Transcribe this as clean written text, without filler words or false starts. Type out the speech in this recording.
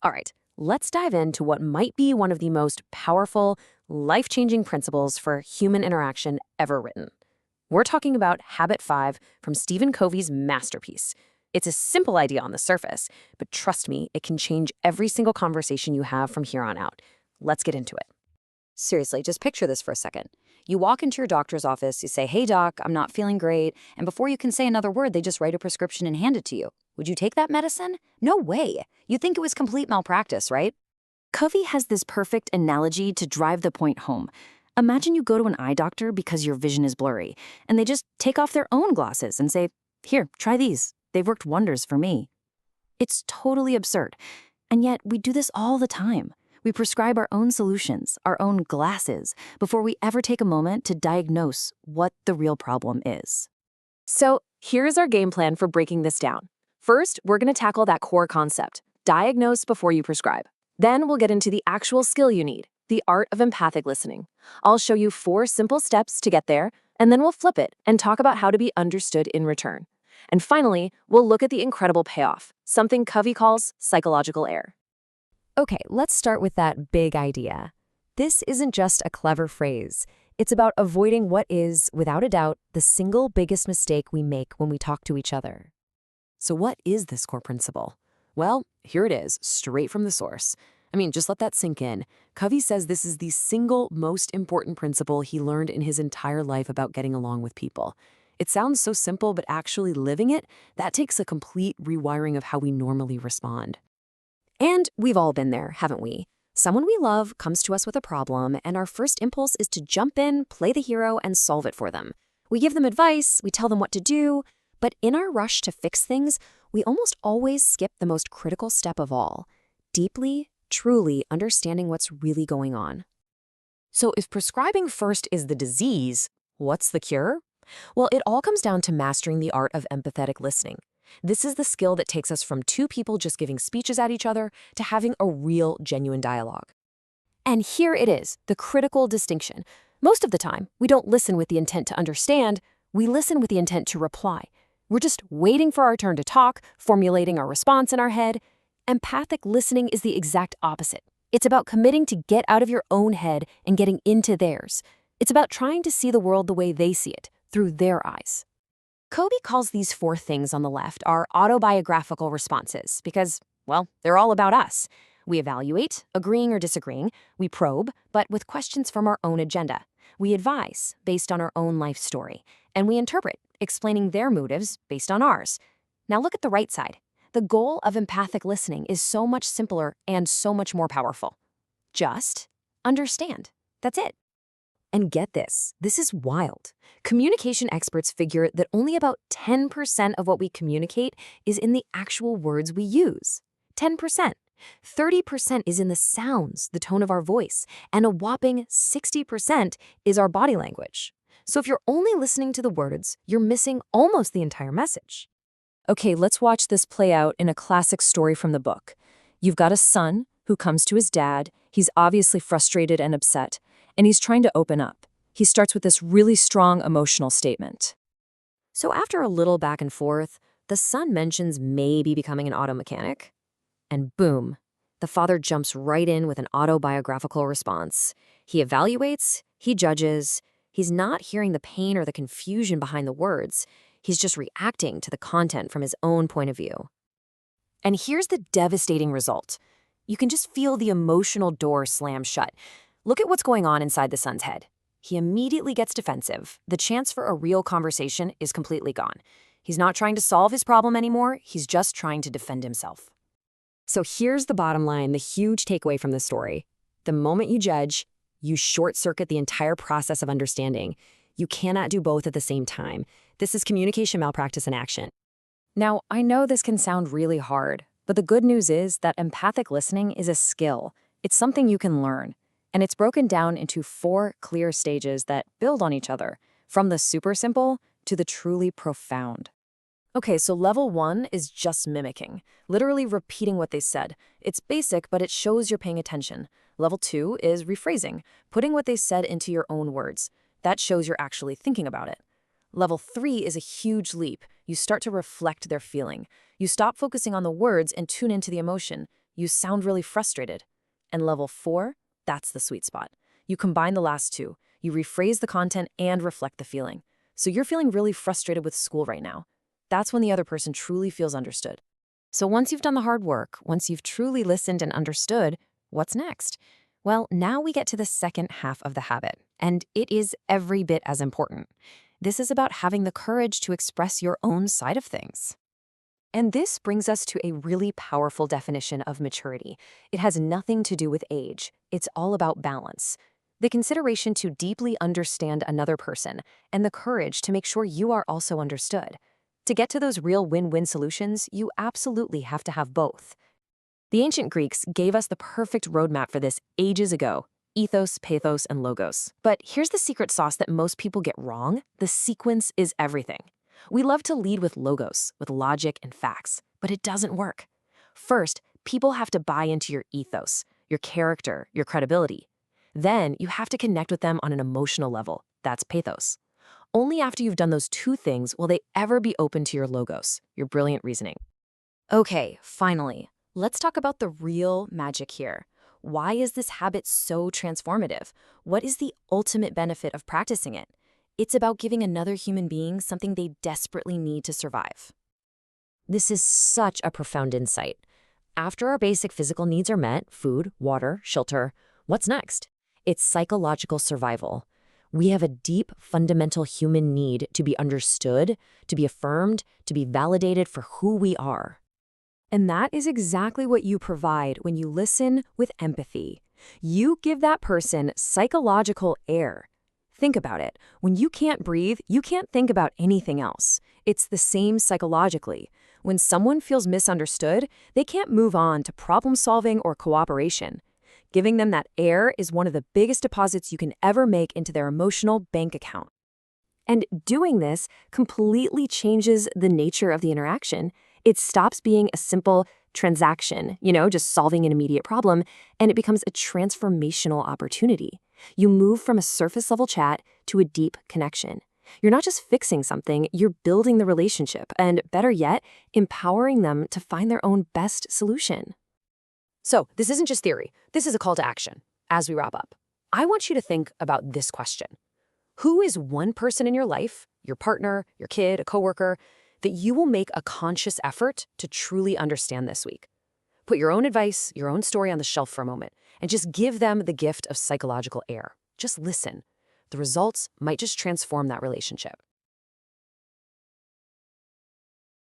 All right, let's dive into what might be one of the most powerful, life-changing principles for human interaction ever written. We're talking about Habit 5 from Stephen Covey's masterpiece. It's a simple idea on the surface, but trust me, it can change every single conversation you have from here on out. Let's get into it. Seriously, just picture this for a second. You walk into your doctor's office, you say, "Hey doc, I'm not feeling great," and before you can say another word, they just write a prescription and hand it to you. Would you take that medicine? No way. You'd think it was complete malpractice, right? Covey has this perfect analogy to drive the point home. Imagine you go to an eye doctor because your vision is blurry, and they just take off their own glasses and say, "Here, try these. They've worked wonders for me." It's totally absurd. And yet, we do this all the time. We prescribe our own solutions, our own glasses, before we ever take a moment to diagnose what the real problem is. So, here's our game plan for breaking this down. First, we're going to tackle that core concept: diagnose before you prescribe. Then we'll get into the actual skill you need, the art of empathic listening. I'll show you 4 simple steps to get there, and then we'll flip it and talk about how to be understood in return. And finally, we'll look at the incredible payoff, something Covey calls psychological error. Okay, let's start with that big idea. This isn't just a clever phrase. It's about avoiding what is, without a doubt, the single biggest mistake we make when we talk to each other. So what is this core principle? Well, here it is, straight from the source. Just let that sink in. Covey says this is the single most important principle he learned in his entire life about getting along with people. It sounds so simple, but actually living it, that takes a complete rewiring of how we normally respond. And we've all been there, haven't we? Someone we love comes to us with a problem, and our first impulse is to jump in, play the hero, and solve it for them. We give them advice, we tell them what to do, but in our rush to fix things, we almost always skip the most critical step of all: deeply, truly understanding what's really going on. So if prescribing first is the disease, what's the cure? Well, it all comes down to mastering the art of empathetic listening. This is the skill that takes us from 2 people just giving speeches at each other to having a real, genuine dialogue. And here it is, the critical distinction. Most of the time, we don't listen with the intent to understand, we listen with the intent to reply. We're just waiting for our turn to talk, formulating our response in our head. Empathic listening is the exact opposite. It's about committing to get out of your own head and getting into theirs. It's about trying to see the world the way they see it, through their eyes. Covey calls these 4 things on the left our autobiographical responses because, well, they're all about us. We evaluate, agreeing or disagreeing. We probe, but with questions from our own agenda. We advise, based on our own life story. And we interpret, explaining their motives based on ours. Now look at the right side. The goal of empathic listening is so much simpler and so much more powerful. Just understand. That's it. And get this is wild. Communication experts figure that only about 10% of what we communicate is in the actual words we use. 10%. 30% is in the sounds, the tone of our voice, and a whopping 60% is our body language. So if you're only listening to the words, you're missing almost the entire message. Okay, let's watch this play out in a classic story from the book. You've got a son who comes to his dad. He's obviously frustrated and upset, and he's trying to open up. He starts with this really strong emotional statement. So after a little back and forth, the son mentions maybe becoming an auto mechanic. And boom, the father jumps right in with an autobiographical response. He evaluates, he judges. He's not hearing the pain or the confusion behind the words. He's just reacting to the content from his own point of view. And here's the devastating result. You can just feel the emotional door slam shut. Look at what's going on inside the son's head. He immediately gets defensive. The chance for a real conversation is completely gone. He's not trying to solve his problem anymore. He's just trying to defend himself. So here's the bottom line, the huge takeaway from the story. The moment you judge, you short-circuit the entire process of understanding. You cannot do both at the same time. This is communication malpractice in action. Now, I know this can sound really hard, but the good news is that empathic listening is a skill. It's something you can learn. And it's broken down into 4 clear stages that build on each other, from the super simple to the truly profound. Okay, so level 1 is just mimicking, literally repeating what they said. It's basic, but it shows you're paying attention. Level 2 is rephrasing, putting what they said into your own words. That shows you're actually thinking about it. Level 3 is a huge leap. You start to reflect their feeling. You stop focusing on the words and tune into the emotion. you sound really frustrated. And level 4, that's the sweet spot. You combine the last two. You rephrase the content and reflect the feeling. So you're feeling really frustrated with school right now. That's when the other person truly feels understood. So once you've done the hard work, once you've truly listened and understood, what's next? Well, now we get to the second half of the habit, and it is every bit as important. This is about having the courage to express your own side of things. And this brings us to a really powerful definition of maturity. It has nothing to do with age. It's all about balance. The consideration to deeply understand another person and the courage to make sure you are also understood. To get to those real win-win solutions, you absolutely have to have both. The ancient Greeks gave us the perfect roadmap for this ages ago: ethos, pathos, and logos. But here's the secret sauce that most people get wrong: the sequence is everything. We love to lead with logos, with logic and facts, but it doesn't work. First, people have to buy into your ethos, your character, your credibility. Then you have to connect with them on an emotional level. That's pathos. Only after you've done those two things will they ever be open to your logos, your brilliant reasoning. Okay, finally, let's talk about the real magic here. Why is this habit so transformative? What is the ultimate benefit of practicing it? It's about giving another human being something they desperately need to survive. This is such a profound insight. After our basic physical needs are met, food, water, shelter, what's next? It's psychological survival. We have a deep, fundamental human need to be understood, to be affirmed, to be validated for who we are. And that is exactly what you provide when you listen with empathy. You give that person psychological air. Think about it. When you can't breathe, you can't think about anything else. It's the same psychologically. When someone feels misunderstood, they can't move on to problem solving or cooperation. Giving them that air is one of the biggest deposits you can ever make into their emotional bank account. And doing this completely changes the nature of the interaction. It stops being a simple transaction, just solving an immediate problem, and it becomes a transformational opportunity. You move from a surface-level chat to a deep connection. You're not just fixing something, you're building the relationship, and better yet, empowering them to find their own best solution. So, this isn't just theory. This is a call to action. As we wrap up, I want you to think about this question. Who is one person in your life, your partner, your kid, a coworker, that you will make a conscious effort to truly understand this week? Put your own advice, your own story on the shelf for a moment, and just give them the gift of psychological air. Just listen. The results might just transform that relationship.